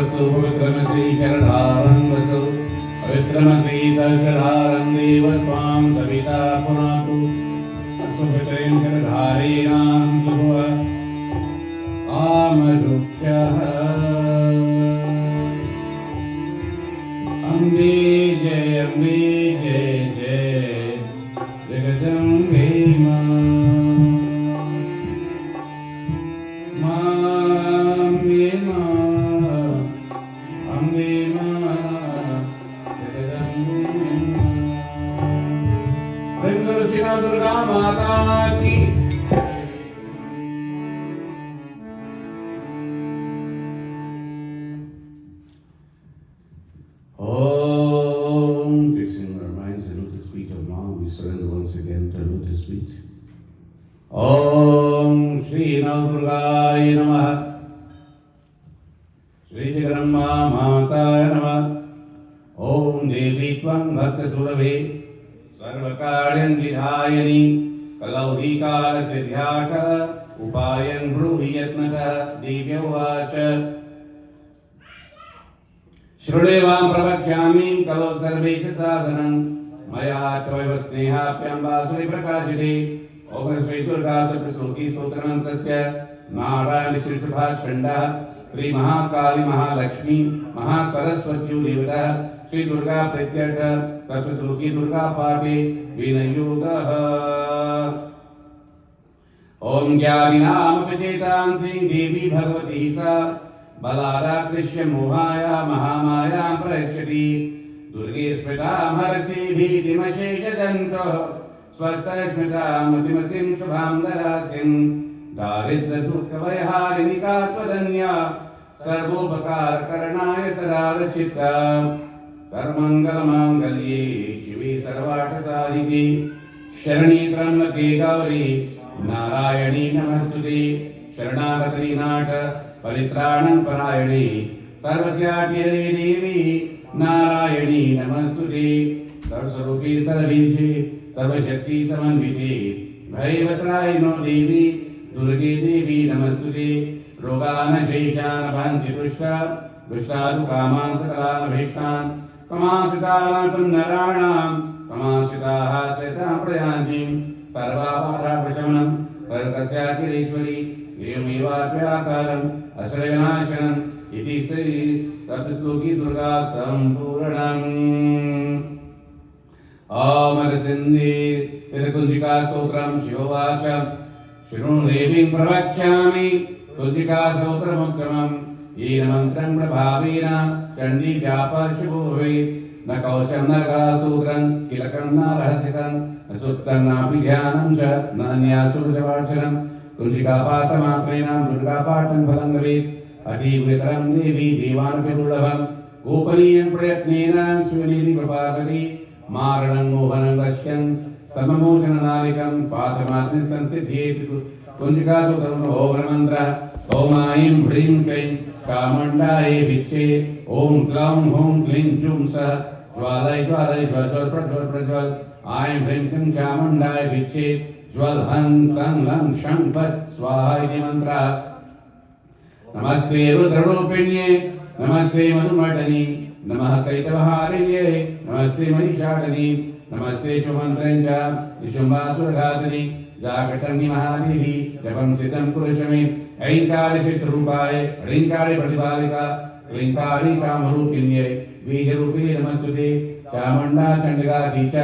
पवित्रमसि शरणारं वसु पवित्रमसि शरणारं देव त्वां सविता पुनातु सुपितरीं शरधारीणां शुभ आमरुक्षः अम्बे जय जय जगदम्बे दुर्गा माता की Om. Fixing our minds to lotus feet of Ma, we surrender once again to lotus feet. Om Shri Navratri Namah. Shri Jaganamba Mataya Namah. Om Devi Tvam Bhakta Surabhe सर्वकार्यं विधायनि कलौधिकालसिद्ध्यार्थ उपायं ब्रूहि यत्नतः दिव्य उवाच शृणुवां प्रवक्ष्यामि कलौ सर्वेषु साधनं मया त्वयैव स्नेहाप्यम्बासुरि प्रकाशिते ओम श्री दुर्गा सप्तश्लोकी स्तोत्रमन्तस्य नारायण श्रीभाषण्डः श्री महाकाली महालक्ष्मी महासरस्वती देवता श्री दुर्गा प्रत्यर्थ सप्तश्लोकी दुर्गा पाठे विनयोगः ओम ज्ञानिनामपचेतांसि देवी भगवती सा बलाराकृष्य मोहाया महामायां प्रयच्छति दुर्गे स्मृतां हरसि भीतिमशेषजन्तः स्वस्थस्मृतां मतिमतिं शुभां दरासिं दारिद्र्यदुःखभयहारिणिका त्वदन्या सर्वोपकारकरणाय सदारचित्ता सर्वमङ्गलमाङ्गल्ये शिवे सर्वार्थसाधिके शरण्ये त्र्यम्बके गौरी नारायणी नमस्तुते शरणागति नाथ परित्राणं परायणे सर्वस्याख्ये देवी नारायणी नमस्तुते सर्वस्वरूपे सर्वेशे सर्वशक्ति समन्विते भैरवसरायिनो देवी दुर्गे देवी नमस्तुते रोगानशेषान् वाञ्छितुष्टा दुष्टादुकामान् सकलानभीष्टान् कमाश्रितान् पुनराणां समाश्रिताः श्वेतां प्रयान्तीं सर्वापाराप्रशमनं प्रकस्याखिलेश्वरी एवमेवाप्याकारम् अश्रयनाशनम् इति श्री सप्तश्लोकी दुर्गा सम्पूर्णम्। ॐ सिन्धि श्रीकुञ्जिका स्तोत्रं शिवोवाच शृणुदेवीं प्रवक्ष्यामि कुञ्जिका स्तोत्रमुत्तमम् येन मन्त्रं प्रभावेन चण्डी व्यापर्षपूर्वे न कौशं न सूत्रं किलकं न रहस्यकं न सुप्तं नापि ध्यानं च न अन्यासुरचवाक्षरं कुञ्जिकापाठमात्रेण दुर्गापाठं फलं भवेत् अतीवतरं देवी देवानपि दुर्लभं गोपनीयं प्रयत्नेन स्वीनिधि प्रपाकरि मारणं मोहनं पश्यन् स्तममोचननालिकं पाठमात्रेण संसिद्ध्येत् कुञ्जिकासूत्रं ओममन्त्रः ॐ ऐं ह्रीं क्लीं चामुण्डायै विच्चे ॐ ग्लौं हूं क्लीं जुं सः ज्वालय ज्वालय ज्वल प्रज्वल प्रज्वल ऐं ह्रीं क्लीं चामुण्डाय विच्चे ज्वल हं सं लं शं फट् स्वाहा इति मन्त्रः। नमस्ते रुद्ररूपिण्ये नमस्ते मधुमर्दनी नमः कैटवहारिण्ये नमस्ते महिषाटनी नमस्ते शुभमन्त्रञ्च निशुम्भासुरघातनी जागटं हि महादेवी जपं सिद्धं पुरुषमे ऐङ्कारि शिष्टरूपाय ह्रीङ्कारि प्रतिपालिका क्लीङ्कारि कामरूपिण्ये बीजरूपे नमस्तुते चामुण्डा चण्डिकाधि च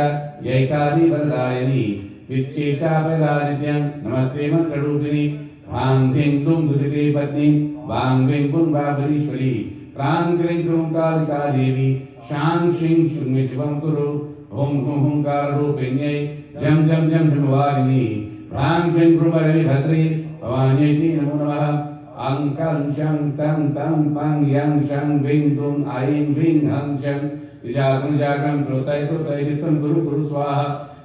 यैकारि वरदायिनी विच्चे चापदा नित्यं नमस्ते मंत्ररूपिणी भां ह्रीं क्लूं दुरिते पत्नी भां ह्रीं क्लूं बाबरीश्वरी क्रां क्लीं क्लूं कालिका देवी शां श्रीं शुं शिवं कुरु हुं हुं हुंकाररूपिण्यै जं जं जं जमवारिणी भां क्लीं क्लूं भद्री भवान्यै नमो नमः अं कं शं तं तं पं यं शं ह्रीं क्लूं ऐं ह्रीं हं शं विजागं जागं श्रोतय श्रोतय नित्यं कुरु कुरु स्वाहा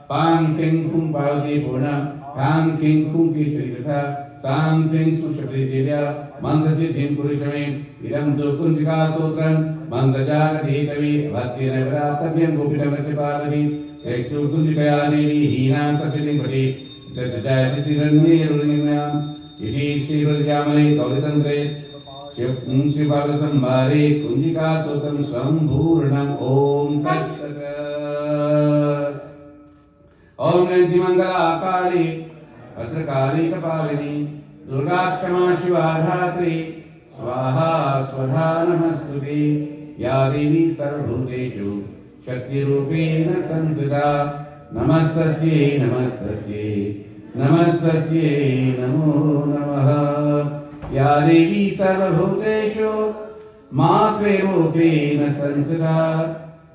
पां क्लीं क्लूं पार्वती पूर्णं कां क्लीं क्लूं केसरीकथा सां सिं सुषप्रीदेव्या मन्त्रसिद्धिं पुरुषमे इदं तु कुञ्जिकास्तोत्रं मन्त्रजागधीतवे भक्तेन व्रातव्यं गोपीतमृत्यपार्वती यैस्तु कुञ्जिकया देवी हीनां सकृतिं पठि तस्य जयति श्रीरण्येरुणिम्याम् इति श्रीरुद्रयामले गौरीतन्त्रे शिवपार्वतीसंवादे कुञ्जिकास्तोत्रं सम्पूर्णम् ॐ तत्सत्। ॐ नृत्यमङ्गलाकाली भद्रकाली कपालिनी दुर्गा क्षमा शिवा धात्री स्वाहा स्वधा नमस्तुते या देवी सर्वभूतेषु शक्तिरूपेण संस्थिता नमस्तस्यै नमस्तस्यै नमस्तस्यै नमो नमः। या देवी सर्वभूतेषु मातृरूपेण संस्थिता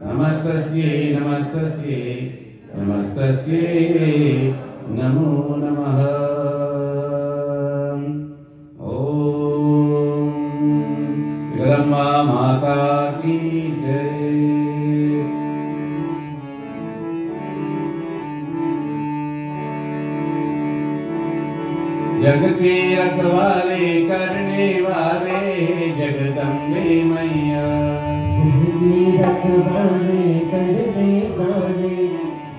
नमस्तस्यै नमस्तस्यै नमस्तस्यै नमो नमः। ब्रह्मा माता की जय। जग के रखवाले करने वाले जगदम्बे मैया जग के रखवाले करने वाले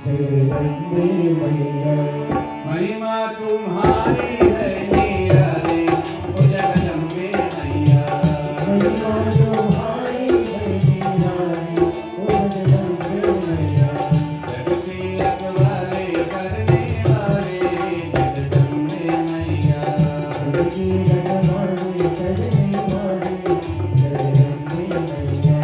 जगदम्बे मैया महिमा तुम्हारी है निराली ओ जगदम्बे मैया महिमा तुम्हारी है निराली ओ जगदम्बे मैया जग के रखवाले करने वाले जगदम्बे मैया जग के रखवाले करने वाले जगदम्बे मैया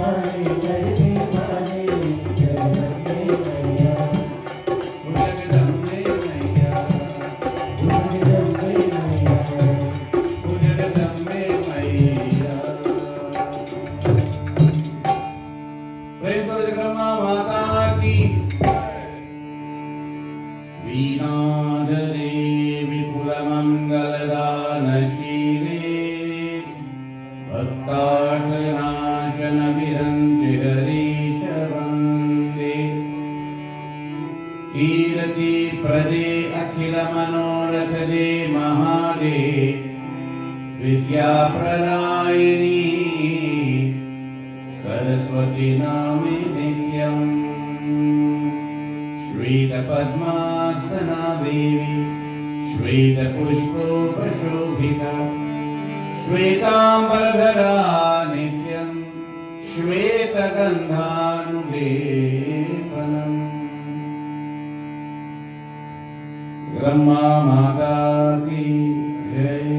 वाले करने वाले जगदम्बे मैया जगदम्बे मैया जगदम्बे मैया जगदम्बे मैया प्रेम करो जगदम्बा माता की वीणाधरे विपुलमङ्गलदानशीले भक्ताटनाशनविरञ्जिहरीश वन्दे कीर्तिप्रदे अखिलमनोरथदे महादे विद्याप्रदायिनी सरस्वती नामे नित्यम् श्वेतपद्मासना देवी श्वेतपुष्पोपशोभिता श्वेताम्बरधरा नित्यं श्वेतगन्धानुलेपनम् ब्रह्मा माता की जय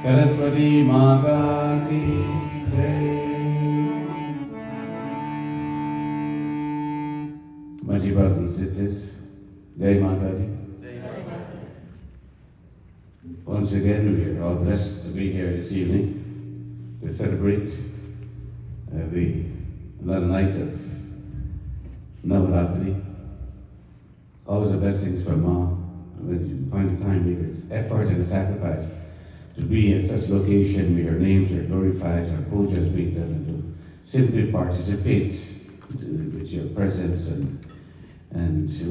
सरस्वती माता की जय My dear brothers and sisters, Jai Mataji. Once again, we are all blessed to be here this evening to celebrate another night of Navratri. Always a blessing from Ma when you find the time, make this effort and sacrifice to be at such location where your names are glorified, our puja is being done, and to simply participate with your presence and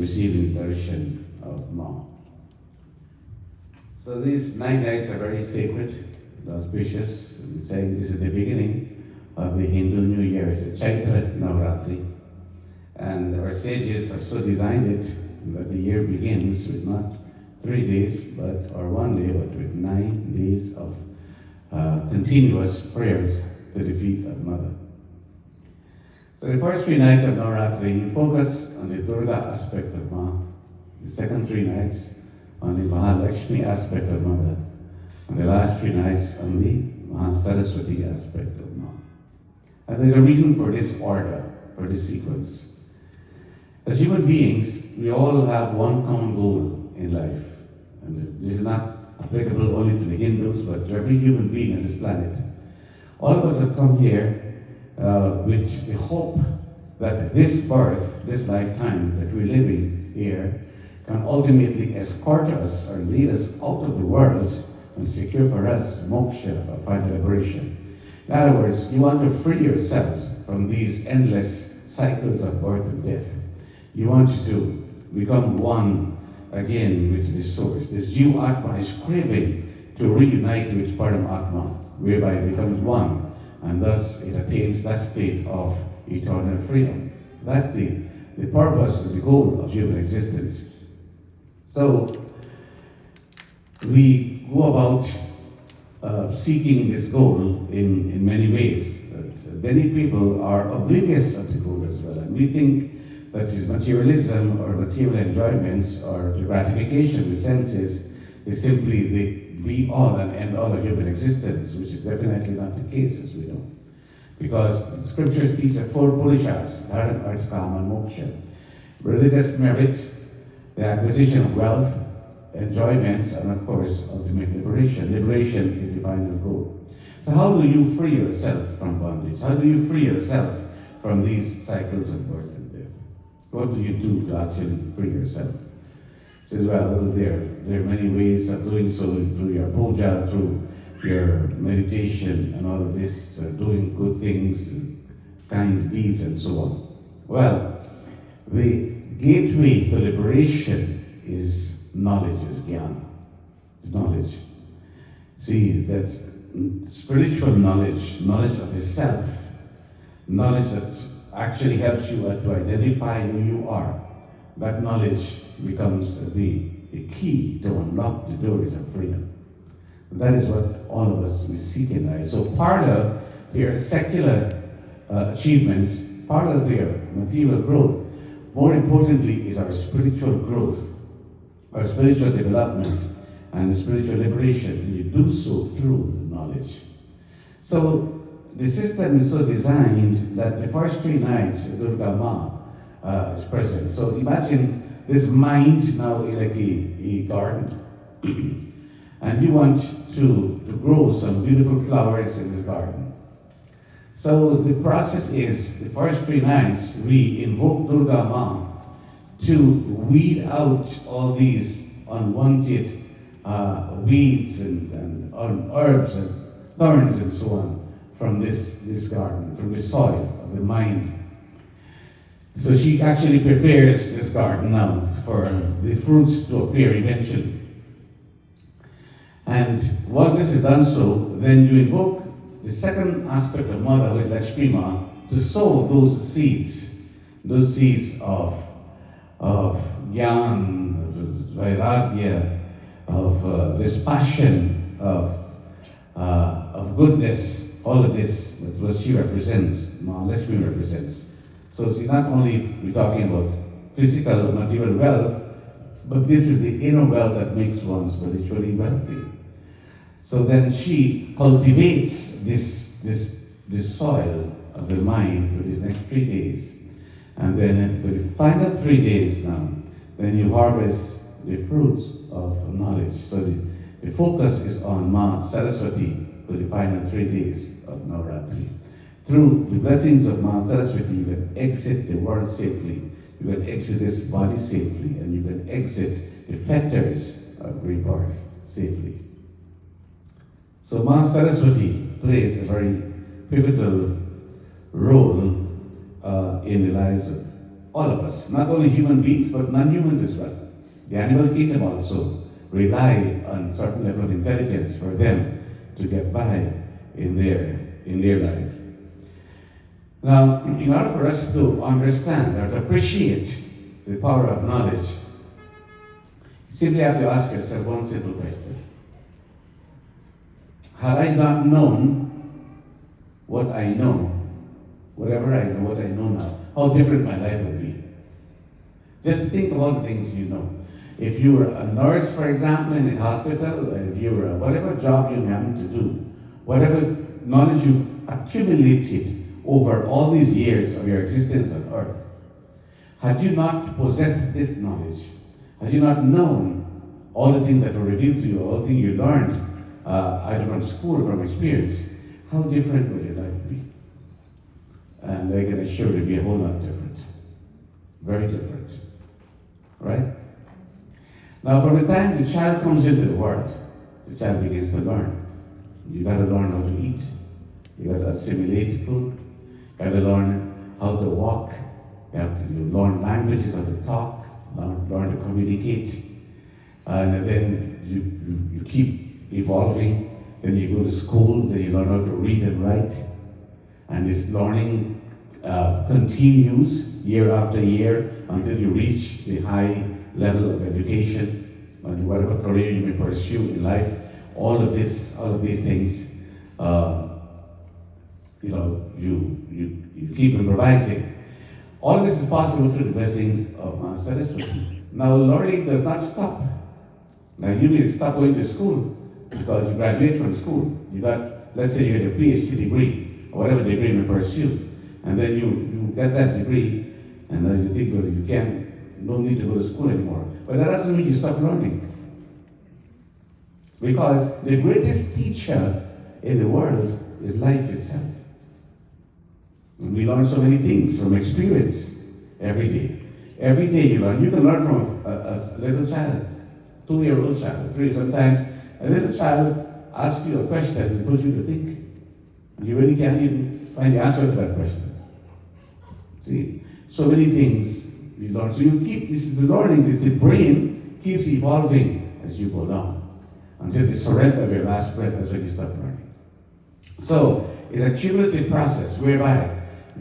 receiving darshan of Ma. So these 9 nights are very sacred, auspicious. We're saying this is the beginning of the Hindu New Year. It's a Chaitra Navratri. And our sages have so designed it that the year begins with not 3 days, or 1 day, but with 9 days of continuous prayers to the feet of Mother. So the first 3 nights of Navratri, you focus on the Durga aspect of Ma. The second 3 nights on the Mahalakshmi aspect of Mother. And the last 3 nights on the Mahasaraswati aspect of Ma. And there's a reason for this order, for this sequence. As human beings, we all have one common goal in life. And this is not applicable only to the Hindus, but to every human being on this planet. All of us have come here with the hope that this birth, this lifetime that we're living here, can ultimately escort us or lead us out of the world and secure for us moksha or final liberation. In other words, you want to free yourselves from these endless cycles of birth and death. You want to become one again with the source. This Jiv Atma is craving to reunite with Paramatma, whereby it becomes one, and thus it attains that state of eternal freedom. That's the purpose and the goal of human existence. So we go about seeking this goal in many ways. Many people are oblivious of the goal as well, and we think that is materialism or material enjoyments or the gratification of the senses is simply the be-all and end-all of human existence, which is definitely not the case, as we know. Because the scriptures teach of 4 purusharths, dharma, artha, kama, and moksha. Religious merit, the acquisition of wealth, enjoyments, and of course, ultimate liberation. Liberation is the final goal. So how do you free yourself from bondage? How do you free yourself from these cycles of birth and death? What do you do to actually free yourself? He says, well, there are many ways of doing so, through your puja, through your meditation, and all of this, doing good things, kind deeds, and so on. Well, the gateway to liberation is knowledge, is jnana, knowledge. See, that's spiritual knowledge, knowledge of the self, knowledge that actually helps you to identify who you are. That knowledge becomes the key to unlock the doors of freedom. That is what all of us we seek in life. So part of their secular achievements, part of their material growth, more importantly, is our spiritual growth, our spiritual development, and spiritual liberation. And you do so through knowledge. So the system is so designed that the first 3 nights Durga Ma is present. So imagine this mind now like a garden. And you want to grow some beautiful flowers in this garden. So the process is the first 3 nights we invoke Durga Ma to weed out all these unwanted weeds and herbs and thorns and so on from this garden, from the soil of the mind. So she actually prepares this garden now for the fruits to appear eventually. And once this is done so, then you invoke the second aspect of Mother, who is Lakshmi Ma, to sow those seeds of Gyan, of Vairagya, of this passion, of goodness, all of this, that's what she represents, Ma Lakshmi represents. So see, not only we're talking about physical, material wealth, but this is the inner wealth that makes one spiritually wealthy. So then she cultivates this soil of the mind for these next 3 days. And then for the final 3 days now, then you harvest the fruits of knowledge. So the focus is on Ma Saraswati for the final 3 days of Navratri. Through the blessings of Ma Saraswati, you can exit the world safely. You can exit this body safely, and you can exit the fetters of rebirth safely. So Ma Saraswati plays a very pivotal role in the lives of all of us, not only human beings, but non-humans as well. The animal kingdom also rely on a certain level of intelligence for them to get by in their life. Now, in order for us to understand or to appreciate the power of knowledge, you simply have to ask yourself one simple question. Had I not known what I know, whatever I know, what I know now, how different my life would be? Just think about the things you know. If you were a nurse, for example, in a hospital, if you were whatever job you happen to do, whatever knowledge you accumulated over all these years of your existence on earth, had you not possessed this knowledge, had you not known all the things that were revealed to you, all the things you learned, either from school or from experience, how different would your life be? And I can assure you, it'd be a whole lot different. Very different. Right? Now, from the time the child comes into the world, the child begins to learn. You got to learn how to eat. You got to assimilate food. You got to learn how to walk. You have to learn languages, how to talk, learn to communicate. And then you keep evolving. Then you go to school. Then you learn how to read and write. And this learning continues year after year until you reach the high level of education, and whatever career you may pursue in life. All of these things, you keep improvising. All of this is possible through the blessings of Ma Saraswati. Now, learning does not stop. Now, you may stop going to school because you graduate from school. You got, let's say, you get a PhD degree or whatever degree you may pursue, and then you get that degree, and then you think, well, you can't. No need to go to school anymore. But that doesn't mean you stop learning. Because the greatest teacher in the world is life itself. And we learn so many things from experience every day. Every day you learn. You can learn from a little child, 2-year-old child, 3. Sometimes a little child asks you a question and puts you to think. And you really can't even find the answer to that question. See, so many things we learn. So you keep, this is the learning, the brain keeps evolving as you go along. Until the surrender of your last breath, that's when you stop learning. So it's a cumulative process whereby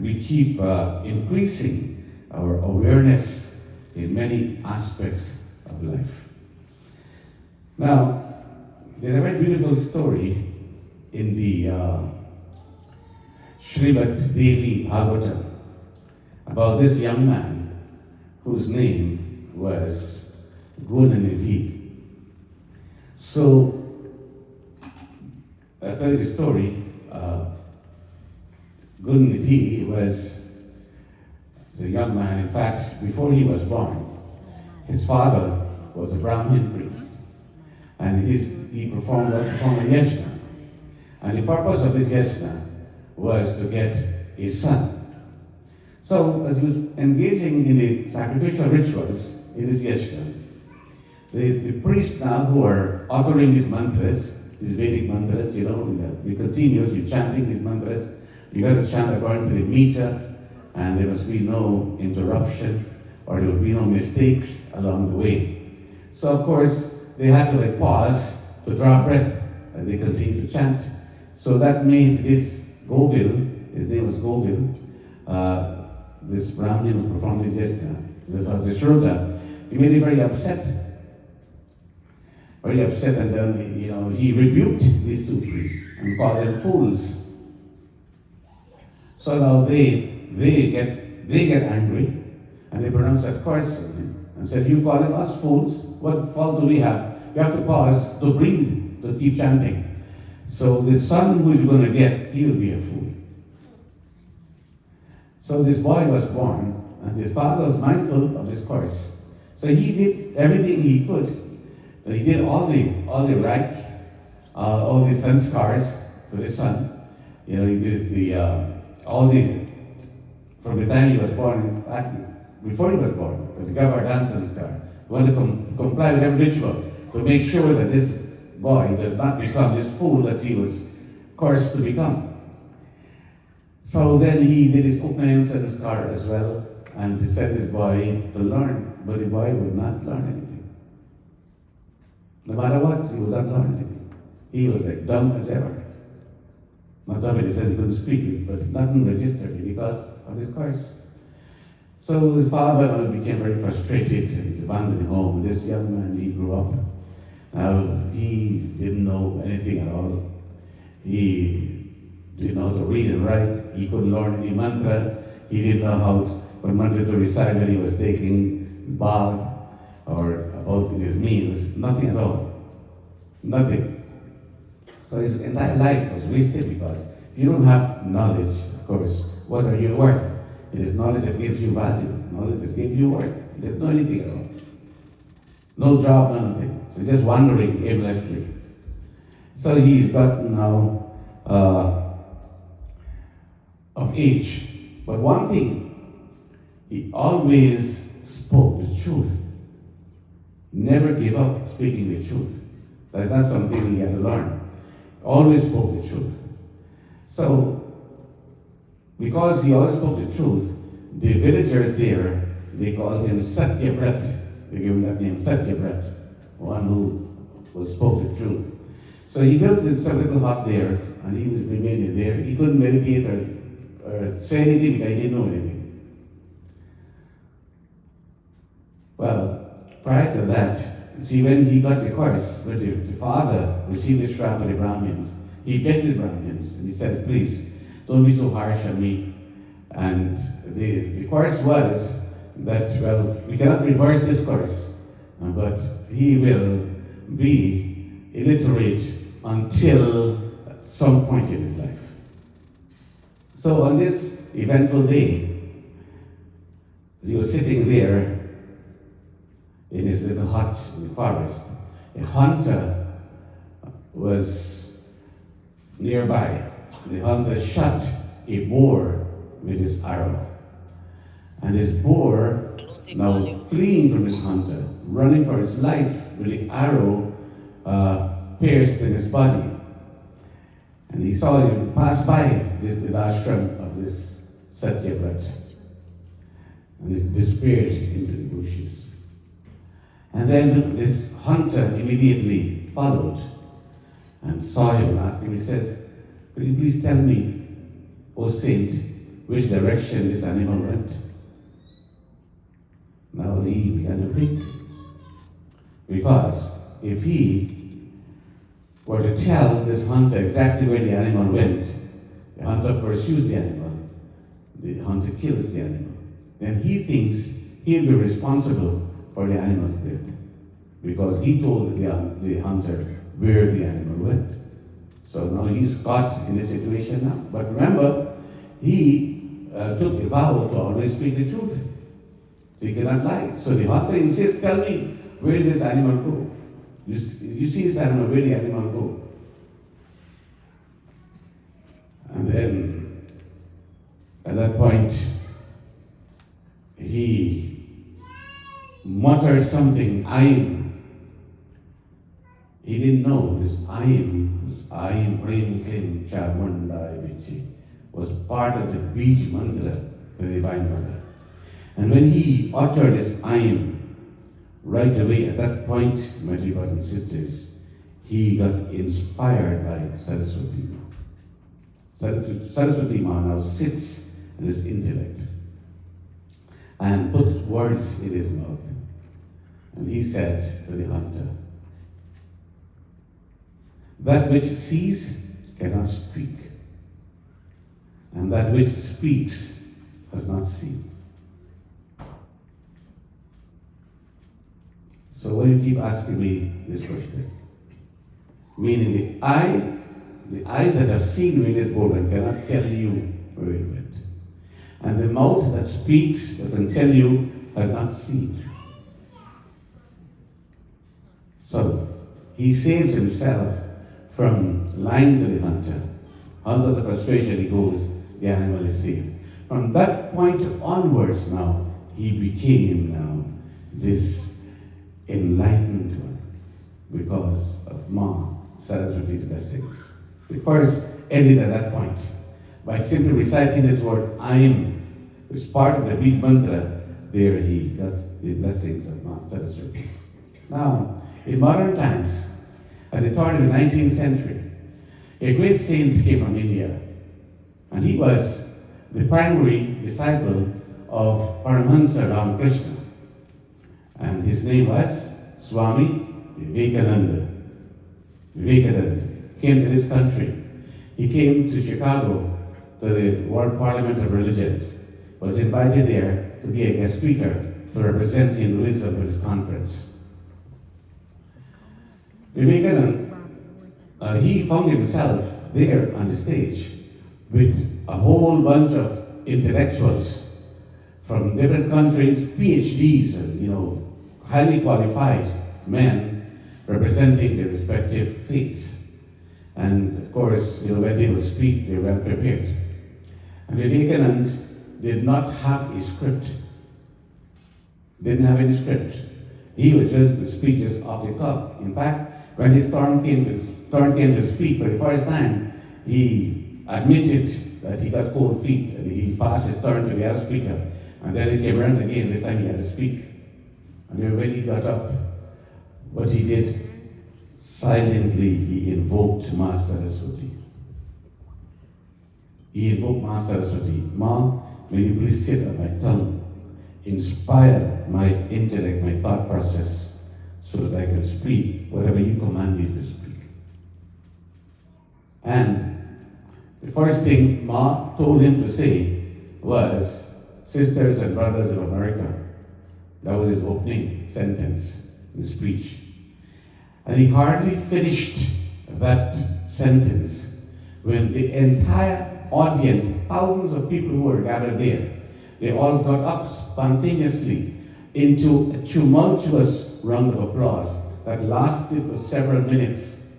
we keep increasing our awareness in many aspects of life. Now, there's a very beautiful story in the Srimad Devi Bhagavatam about this young man whose name was Gunanidhi. So, I'll tell you the story. Gunnipi was a young man. In fact, before he was born, his father was a Brahmin priest, and he performed a yajna. And the purpose of this yajna was to get a son. So, as he was engaging in the sacrificial rituals in this yajna, the priests now who are uttering these mantras, these Vedic mantras, we continuously chanting these mantras. You got to chant according to the meter, and there must be no interruption, or there will be no mistakes along the way. So, of course, they had to pause to draw breath as they continued to chant. So that made this Govil, his name was Govil, this Brahmin was performing this yajna, that was the Shruta. He made him very upset, and then he rebuked these two priests and called them fools. So now they get angry, and they pronounce a curse on him and said, "You calling us fools? What fault do we have? You have to pause to breathe, to keep chanting. So the son who is going to get, he will be a fool." So this boy was born, and his father was mindful of this curse. So he did everything he could. He did all the rites, all the sanskars for the son. He did from the time he was born, before he was born, the Gavardhan sanskar. He wanted to comply with every ritual to make sure that this boy does not become this fool that he was cursed to become. So then he did his Upnayan sanskar as well, and he sent his boy to learn, but the boy would not learn anything. No matter what, he would not learn anything. He was dumb as ever. Not dumb in the sense he couldn't speak, but nothing registered because of his curse. So his father became very frustrated, and he abandoned home. This young man, he grew up. Now, he didn't know anything at all. He didn't know how to read and write. He couldn't learn any mantra. He didn't know what mantra to recite when he was taking bath or about his meals. Nothing at all. Nothing. So his entire life was wasted, because if you don't have knowledge, of course, what are you worth? It is knowledge that gives you value. Knowledge that gives you worth. There's no anything at all. No job, no nothing. So just wandering aimlessly. So he's gotten now of age. But one thing, he always spoke the truth. Never gave up speaking the truth. That's something he had to learn. Always spoke the truth. So, because he always spoke the truth, the villagers there, they called him Satyabrat. They gave him that name, Satyabrat, one who spoke the truth. So he built some little hut there, and he was remaining there. He couldn't meditate or say anything because he didn't know anything. Well, prior to that, see, when he got the curse, when the father received the shrap of the Brahmins, he begged the Brahmins, and he says, "Please, don't be so harsh on me." And the curse was that, well, we cannot reverse this curse, but he will be illiterate until some point in his life. So on this eventful day, as he was sitting there in his little hut in the forest, a hunter was nearby. The hunter shot a boar with his arrow. And this boar, now fleeing from his hunter, running for his life with the arrow pierced in his body. And he saw him pass by the ashram of this Satyabrat. And it disappeared into the bushes. And then this hunter immediately followed and saw him and asked him, he says, "Could you please tell me, O saint, which direction this animal went?" Now he began to think. Because if he were to tell this hunter exactly where the animal went, the hunter pursues the animal, the hunter kills the animal, then he thinks he'll be responsible for the animal's death, because he told the hunter where the animal went. So now he's caught in this situation now. But remember, he took a vow to always speak the truth. He cannot lie. So the hunter insists, tell me, where did this animal go? You see this animal, where did the animal go? And then, at that point, he muttered something, Aim. He didn't know this Aim Prem Kim Chamundai Vichi was part of the Beej mantra, the Divine Mother. And when he uttered this Aim, right away at that point, my dear brothers and sisters, he got inspired by Saraswati Ma. Saraswati Ma now sits in his intellect and puts words in his mouth. And he said to the hunter, that which sees cannot speak, and that which speaks has not seen. So why do you keep asking me this question? Meaning the eyes that have seen where this boat went cannot tell you where it went. And the mouth that speaks, that can tell you, has not seen. So he saves himself from lying to the hunter. Under the frustration he goes, the animal is saved. From that point onwards now, he became now this enlightened one because of Ma Saraswati's blessings. The course ended at that point by simply reciting this word Aim, which is part of the Beej mantra. There he got the blessings of Ma Saraswati. Now, in modern times, at the turn of the 19th century, a great saint came from India, and he was the primary disciple of Paramahansa Ramakrishna. And his name was Swami Vivekananda. Vivekananda came to this country. He came to Chicago to the World Parliament of Religions, was invited there to be a guest speaker to represent Hinduism at his conference. Vivekananda, he found himself there on the stage with a whole bunch of intellectuals from different countries, PhDs, and highly qualified men representing their respective faiths. And of course, when they would speak, they were well prepared. And Vivekananda did not have a script. Didn't have any script. He was just to speak just off the cuff. In fact, when his turn came to speak for the first time, he admitted that he got cold feet and he passed his turn to the other speaker. And then it came around again, this time he had to speak. And then when he got up, what he did, silently he invoked Ma Saraswati. He invoked Ma Saraswati. Ma, may you please sit on my tongue, inspire my intellect, my thought process, so that I can speak whatever you command me to speak. And the first thing Ma told him to say was, sisters and brothers of America. That was his opening sentence in the speech. And he hardly finished that sentence when the entire audience, thousands of people who were gathered there, they all got up spontaneously into a tumultuous round of applause that lasted for several minutes.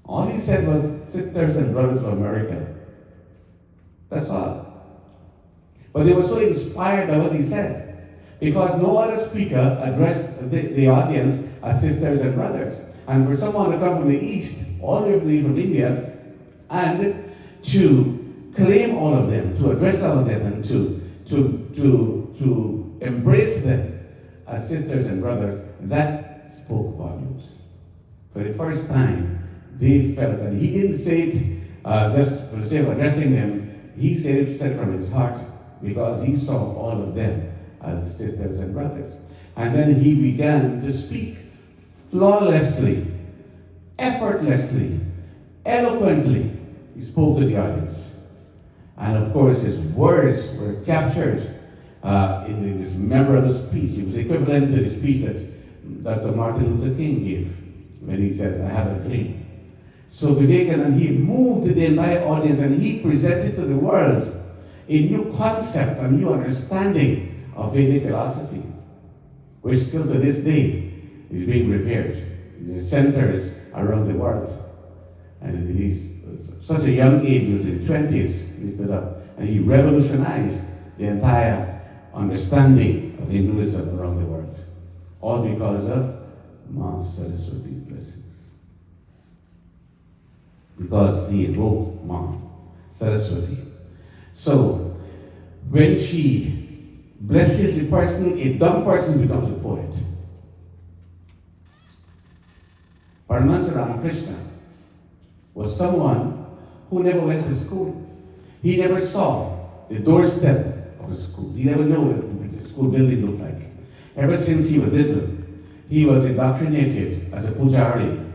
All he said was, sisters and brothers of America. That's all. But they were so inspired by what he said, because no other speaker addressed the audience as sisters and brothers. And for someone to come from the East, all the way from India, and to claim all of them, to address all of them, and to embrace them as sisters and brothers, that spoke volumes. For the first time, they felt, and he didn't say it just for the sake of addressing them, he said it from his heart, because he saw all of them as sisters and brothers. And then he began to speak flawlessly, effortlessly, eloquently. He spoke to the audience. And of course, his words were captured in this memorable speech. It was equivalent to the speech that Dr. Martin Luther King gave when he says, I have a dream. So Vivekananda, he moved the entire audience and he presented to the world a new concept, a new understanding of Vedic philosophy, which still to this day is being revered in centers around the world. And he's such a young age, he was in his 20s, he stood up and he revolutionized the entire understanding of Hinduism around the world. All because of Ma Saraswati's blessings. Because he invoked Ma Saraswati. So, when she blesses a person, a dumb person becomes a poet. Paramahansa Ramakrishna was someone who never went to school. He never saw the doorstep of a school. He never knew what the school building looked like. Ever since he was little, he was indoctrinated as a pujari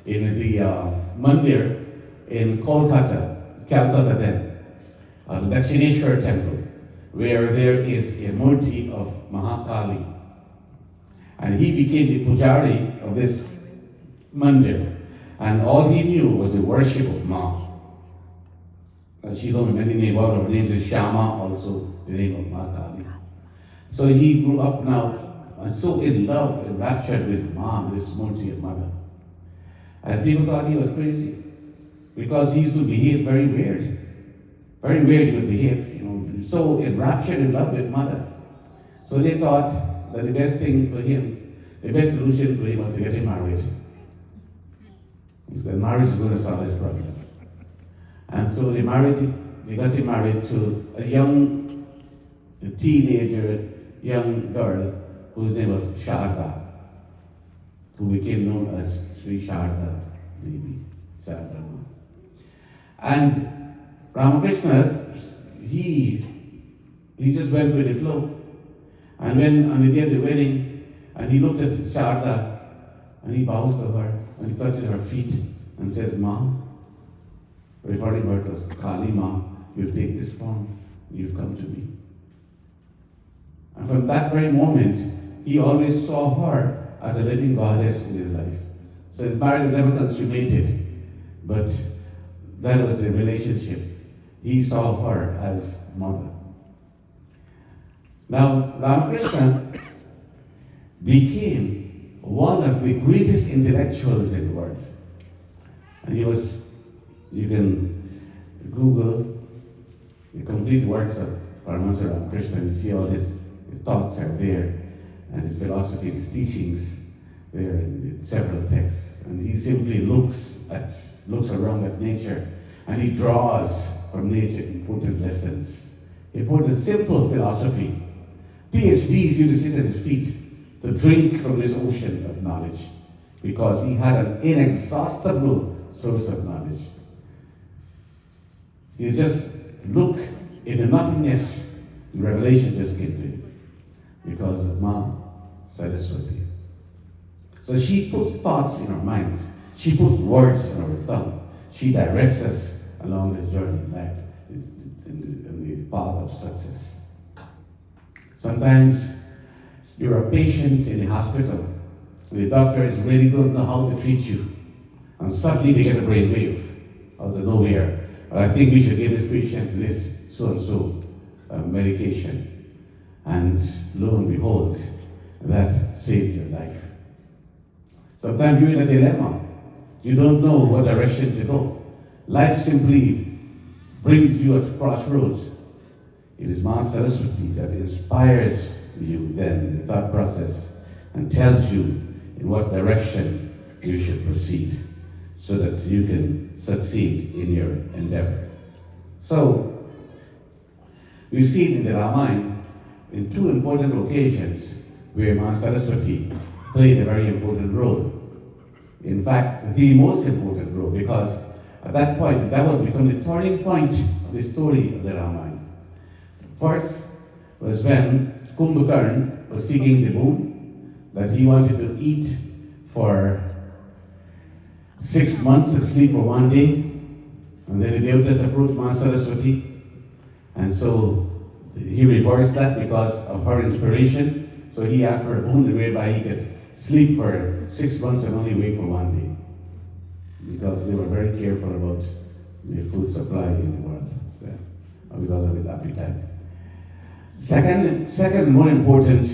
in the mandir in Kolkata, Calcutta then, the Dakshineshwar temple, where there is a murti of Mahakali. And he became the pujari of this mandir. And all he knew was the worship of Ma. And she's known by many names. One of her names is Shama, also the name of Mahakali. So he grew up now and so in love, enraptured with Ma, this murti of mother. And people thought he was crazy because he used to behave very weird. Very weird he would behave, so enraptured in love with mother. So they thought that the best thing for him, the best solution for him was to get him married. He said marriage is going to solve his problem. And so they got him married to a teenager, young girl, whose name was Sharda, who became known as Sri Sharda, maybe Sharda. And Ramakrishna, he just went with the flow. And when on the day of the wedding, and he looked at Sharda, and he bows to her, and he touches her feet, and says, Ma, referring her to Kali, Ma, you take this form, you've come to me. And from that very moment, he always saw her as a living goddess in his life. So his marriage was never consummated, but that was the relationship. He saw her as mother. Now, Ramakrishna became one of the greatest intellectuals in the world. And you can Google the complete works of Paramahansa Ramakrishna and see all his thoughts are there, and his philosophy, his teachings there in several texts. And he simply looks around at nature, and he draws from nature important lessons, important simple philosophy. PhDs used to sit at his feet to drink from this ocean of knowledge, because he had an inexhaustible source of knowledge. You just look in the nothingness, and revelation just came to him because of Ma Saraswati. So she puts thoughts in our minds. She puts words in our tongue. She directs us along this journey back in the path of success. Sometimes you're a patient in the hospital, and the doctors really don't know how to treat you, and suddenly they get a brain wave out of nowhere. But I think we should give this patient this so-and-so medication. And lo and behold, that saved your life. Sometimes you're in a dilemma. You don't know what direction to go. Life simply brings you at crossroads. It is Ma Saraswati that inspires you then in the thought process and tells you in what direction you should proceed so that you can succeed in your endeavor. So, we've seen in the Ramayana in two important occasions where Ma Saraswati played a very important role. In fact, the most important role, because at that point, that would become the turning point of the story of the Ramayana. First was when Kumbhakarna was seeking the boon that he wanted to eat for 6 months and sleep for 1 day. And then the Devatas approached Ma Saraswati. And so he reversed that because of her inspiration. So he asked for a boon whereby he could sleep for 6 months and only wake for 1 day. because they were very careful about the food supply in the world because of his appetite. Second more important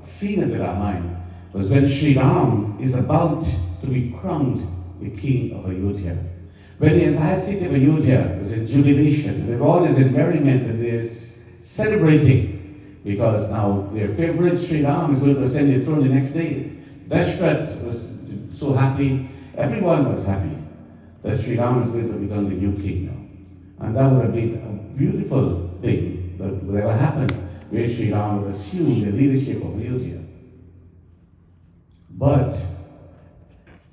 scene in the Ramayana was when Sri Ram is about to be crowned the king of Ayodhya. When the entire city of Ayodhya is in jubilation, everyone is in merriment and they're celebrating because now their favorite Sri Ram is going to ascend the throne the next day. Dashrath was so happy, everyone was happy that Sri Ram is going to become the new king now. And that would have been a beautiful thing that would ever happen, where Sri Ram would assume the leadership of Ayodhya. But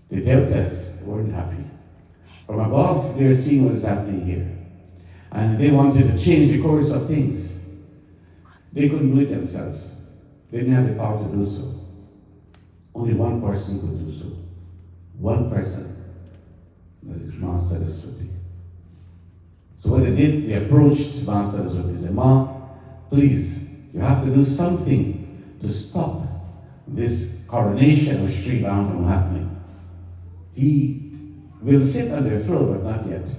the Devtas weren't happy. From above, they were seeing what is happening here. And they wanted to change the course of things. They couldn't do it themselves. They didn't have the power to do so. Only one person could do so. One person. That is Ma Saraswati. So what they did, they approached Ma Saraswati and said, Ma, please, you have to do something to stop this coronation of Sri Ram from happening. He will sit on their throne, but not yet.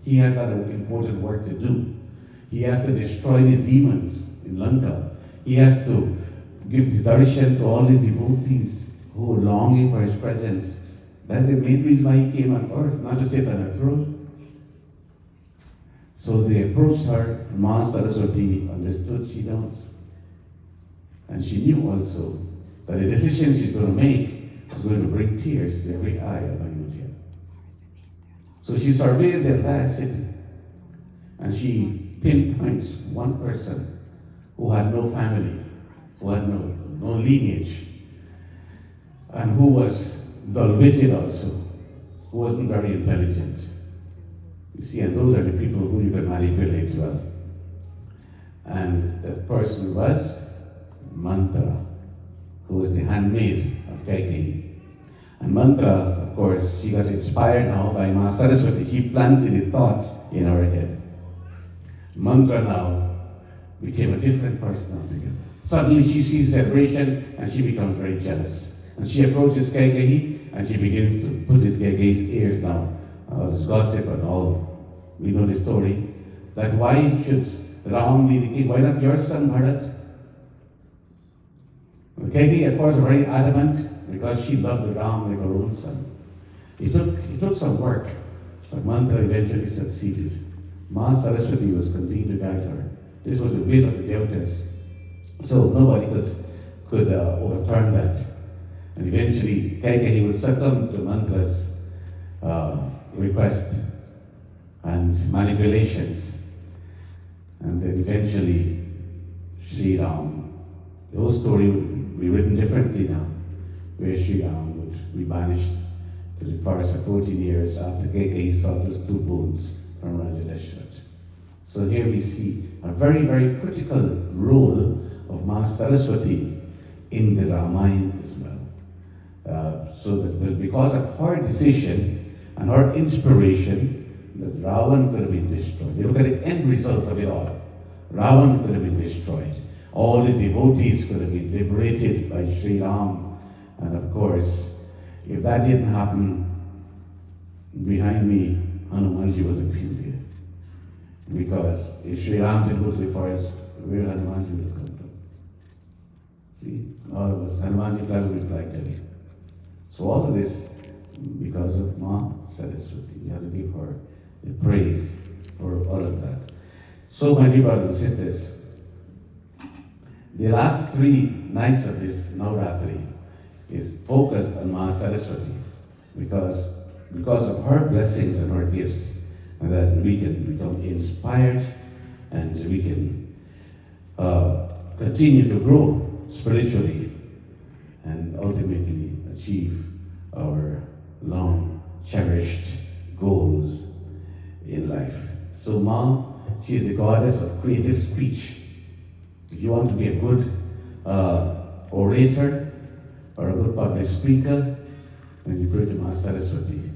He has that important work to do. He has to destroy these demons in Lanka. He has to give the darshan to all his devotees who are longing for his presence. That's the main reason why he came on earth, not to sit on a throne. So they approached her, and Ma Saraswati understood she knows. And she knew also that the decision she's going to make was going to bring tears to every eye of Ayodhya. So she surveys the entire city, and she pinpoints one person who had no family, who had no lineage, and who was dull-witted also, who wasn't very intelligent. You see, and those are the people who you can manipulate well. And that person was Mantra, who was the handmaid of Kaikeyi. And Mantra, of course, she got inspired now by Ma Saraswati. He planted a thought in her head. Mantra now became a different person altogether. Suddenly she sees celebration and she becomes very jealous. And she approaches Kaikeyi and she begins to put in Kaikeyi's ears now, this gossip and all. We know the story, that why should Ram be the king? Why not your son Bharat? Kaikeyi at first was very adamant because she loved Ram like her own son. It took some work, but Mantra eventually succeeded. Ma Saraswati was continuing to guide her. This was the will of the Devtas. So nobody could overturn that. And eventually Kaikeyi would succumb to Mantra's request and manipulations. And then eventually Sri Ram, the whole story would be written differently now, where Sri Ram would be banished to the forest for 14 years after Kaikeyi sought those 2 boons from Raja Dashrath. So here we see a very, very critical role of Ma Saraswati in the Ramayana as well. So that it was because of her decision and her inspiration that Ravan could have been destroyed. You look at the end result of it all. Ravan could have been destroyed. All his devotees could have been liberated by Sri Ram. And of course, if that didn't happen, behind me, Hanumanji would have been there. Because if Sri Ram didn't go to the forest, where Hanumanji would have come from? See, all of us, Hanumanji flag would be flag telling. So all of this, because of Ma Saraswati, we have to give her the praise for all of that. So, my dear brothers and sisters, the last 3 nights of this Navratri is focused on Ma Saraswati because of her blessings and her gifts, and that we can become inspired and we can continue to grow spiritually and ultimately achieve our long cherished goals in life. So Ma, she is the goddess of creative speech. If you want to be a good orator or a good public speaker, then you pray to Ma Saraswati.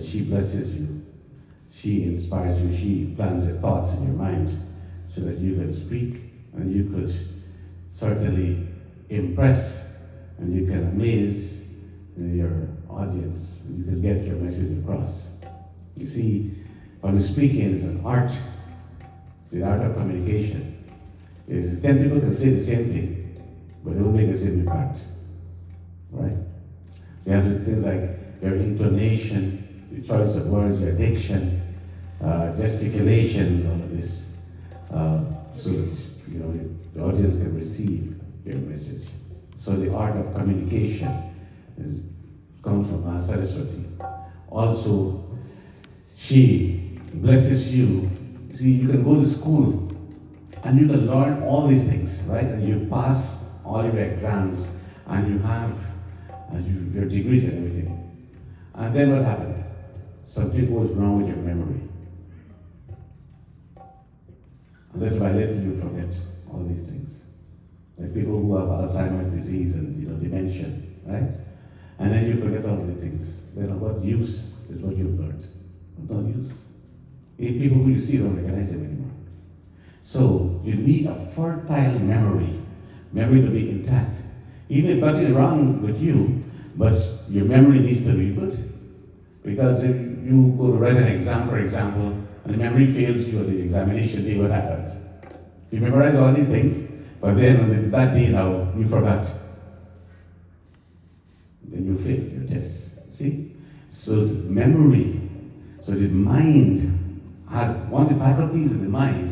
She blesses you. She inspires you. She plants the thoughts in your mind so that you can speak and you could certainly impress and you can amaze your audience, you can get your message across. You see, when you're speaking, it's an art. It's the art of communication. 10 people can say the same thing, but it won't make the same impact. Right? You have things like your intonation, your choice of words, your diction, gesticulations, all of this, so that the audience can receive your message. So the art of communication comes from Ma Saraswati. Also, she blesses you. See, you can go to school and you can learn all these things, right? And you pass all your exams and you have your degrees and everything. And then what happens? Something goes wrong with your memory. And that's why later you forget all these things. Like people who have Alzheimer's disease and dementia, right? And then you forget all the things. Then of what use is what you've learned? Of no use. People who you see don't recognize them anymore. So you need a fertile memory to be intact. Even if nothing wrong with you, but your memory needs to be good. Because if you go to write an exam, for example, and the memory fails you on the examination day, what happens? You memorize all these things, but then on that day now, you forgot. Then you fail your test. See? So the memory, so the mind has one of the faculties of the mind,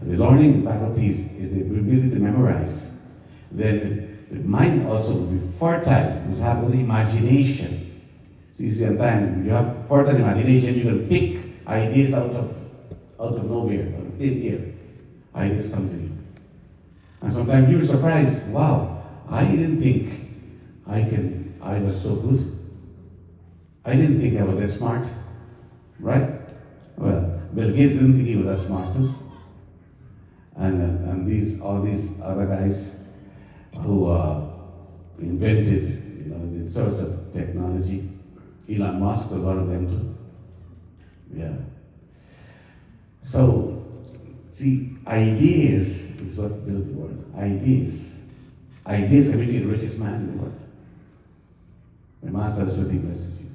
the learning faculties is the ability to memorize. Then the mind also will be fertile, you have only imagination. So you see, sometimes you have fertile imagination, you can pick ideas out of nowhere, out of thin air. Ideas come to you. And sometimes you're surprised, wow, I didn't think I was so good. I didn't think I was that smart, right? Well, Bill Gates didn't think he was that smart too. And all these other guys who invented the sorts of technology. Elon Musk was one of them too. Yeah. So, see, ideas is what build the world. Ideas can make you the richest man in the world. My master Saraswati blesses you.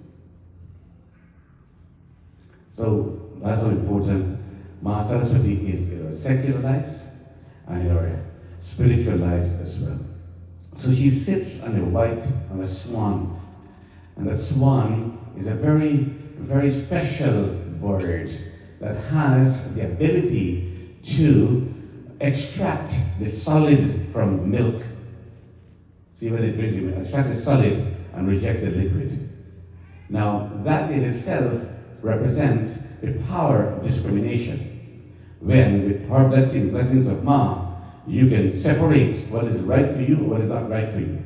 So that's how important Ma Saraswati is in our secular lives and in our spiritual lives as well. So she sits on a swan. And that swan is a very, very special bird that has the ability to extract the solid from milk. See when it brings you milk, extract the solid and rejects the liquid. Now that in itself represents the power of discrimination. When with her blessings of Ma, you can separate what is right for you and what is not right for you.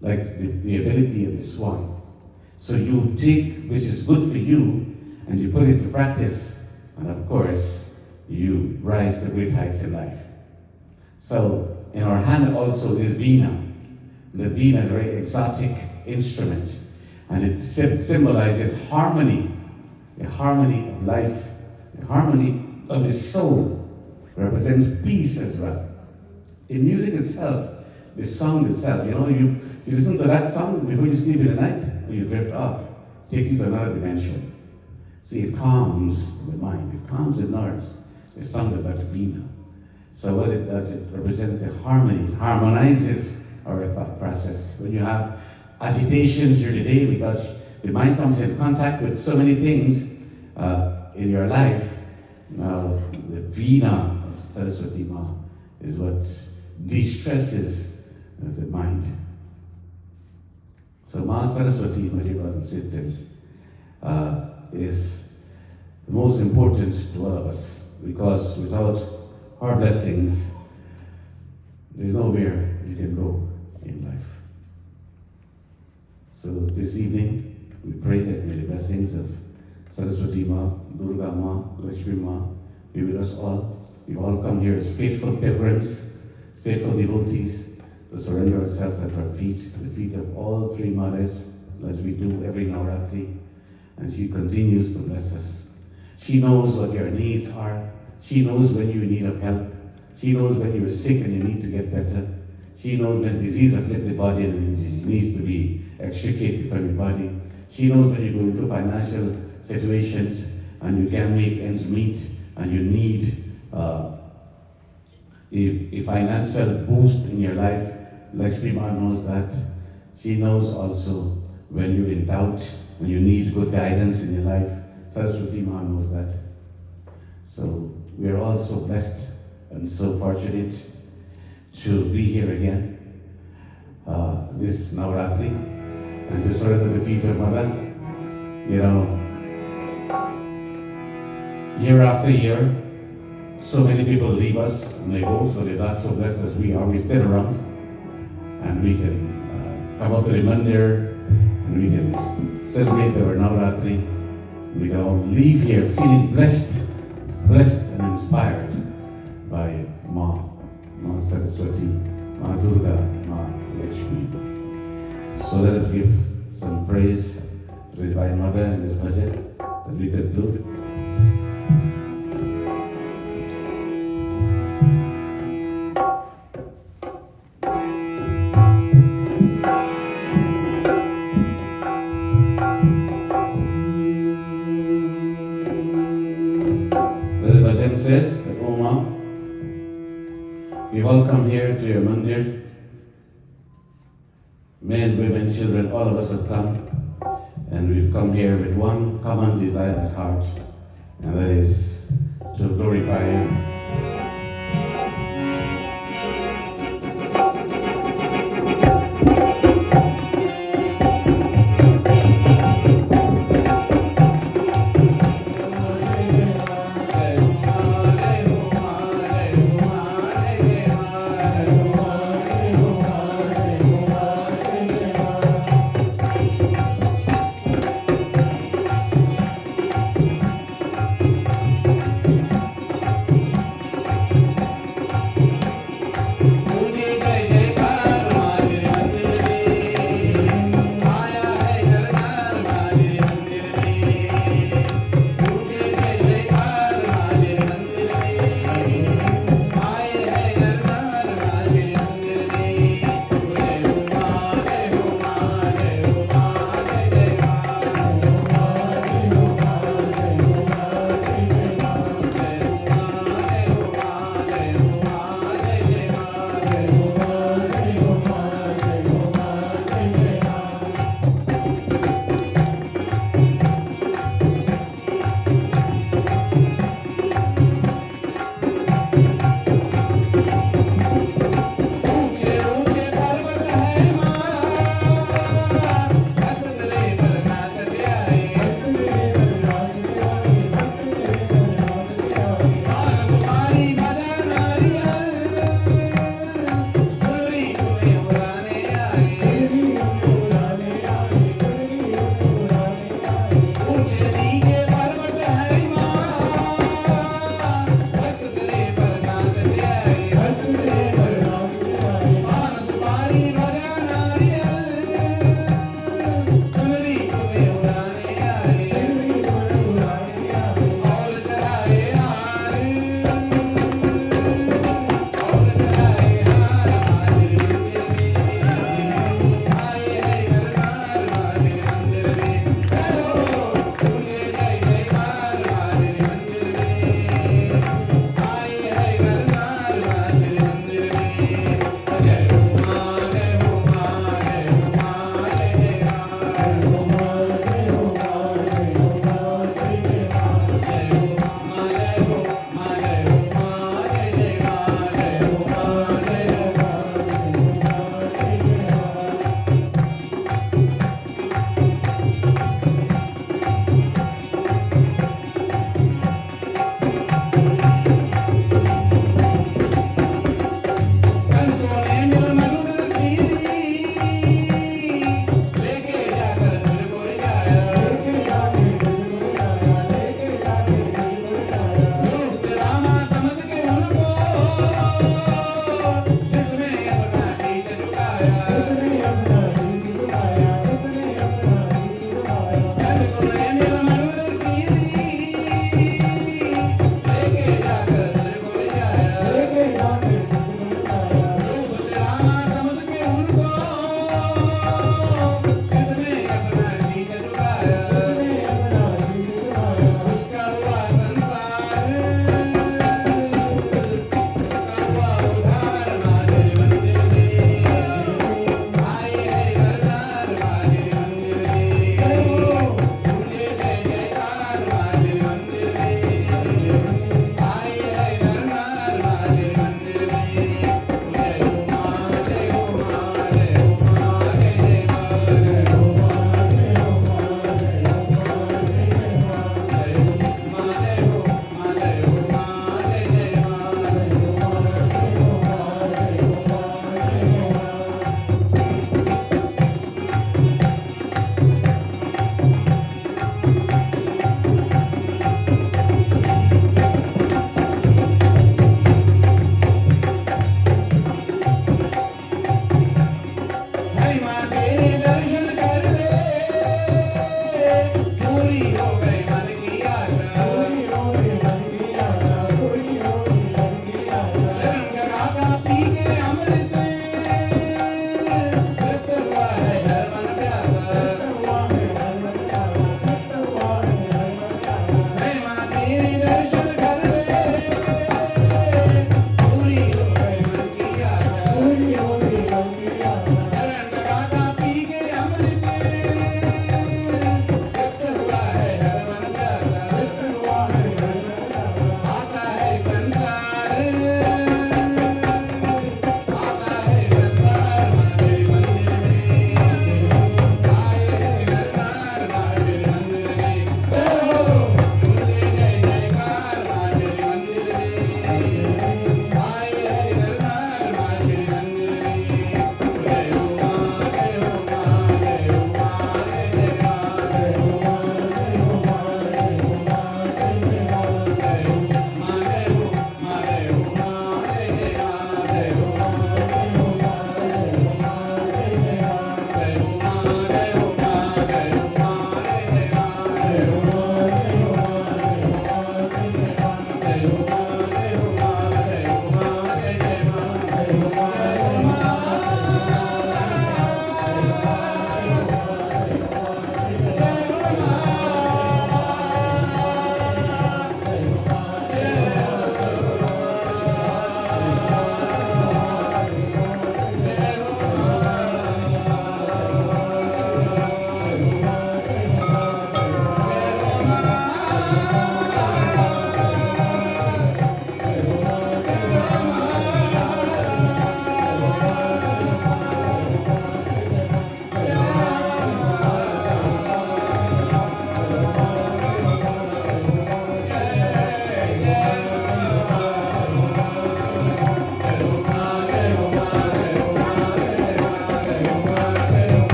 Like the ability of the swan. So you take which is good for you and you put it to practice, and of course you rise to great heights in life. So in our hand also is Veena. The Veena is a very exotic instrument, and it symbolizes harmony, the harmony of life, the harmony of the soul. It represents peace as well. In music itself, the song itself, you listen to that song before you sleep in the night, and you drift off, take you to another dimension. See, it calms the mind, it calms the nerves. The song is about Veena. So what it does, it represents the harmony, it harmonizes our thought process. When you have agitations during the day because the mind comes in contact with so many things in your life, now the Veena of Saraswati Ma is what de-stresses the mind. So Ma Saraswati, my dear brothers and sisters, is the most important to all of us, because without her blessings, there's nowhere you can go in life. So this evening, we pray that may the blessings of Saraswati Ma, Durga Ma, Lakshmi Ma be with us all. We've all come here as faithful pilgrims, faithful devotees, to surrender ourselves at her feet, at the feet of all three mothers, as we do every Navratri. And she continues to bless us. She knows what your needs are. She knows when you're in need of help. She knows when you're sick and you need to get better. She knows when disease afflicts the body and it needs to be extricate from your body. She knows when you go into financial situations and you can make ends meet and you need a financial boost in your life. Lakshmi Ma knows that. She knows also when you're in doubt, when you need good guidance in your life. Saraswati Ma knows that. So we are all so blessed and so fortunate to be here again this Navratri and to serve at the feet of Mother. You know, year after year, so many people leave us and they go, so they're not so blessed as we are. We stay around and we can come out to the mandir and we can celebrate our Navratri. We can all leave here feeling blessed and inspired by Ma Saraswati, Ma Durga, Ma Lakshmi. So let us give some praise to the Divine Mother in this bhajan that we conclude. The bhajan says that, O Ma, we welcome here to your mandir. Men, women, children, all of us have come, and we've come here with one common desire at heart, and that is to glorify you.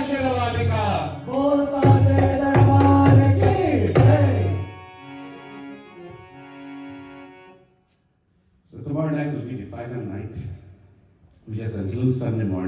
शेरवालिका बोलता जय दरबार की जय. So tomorrow night will be the final night. We shall conclude Sunday morning.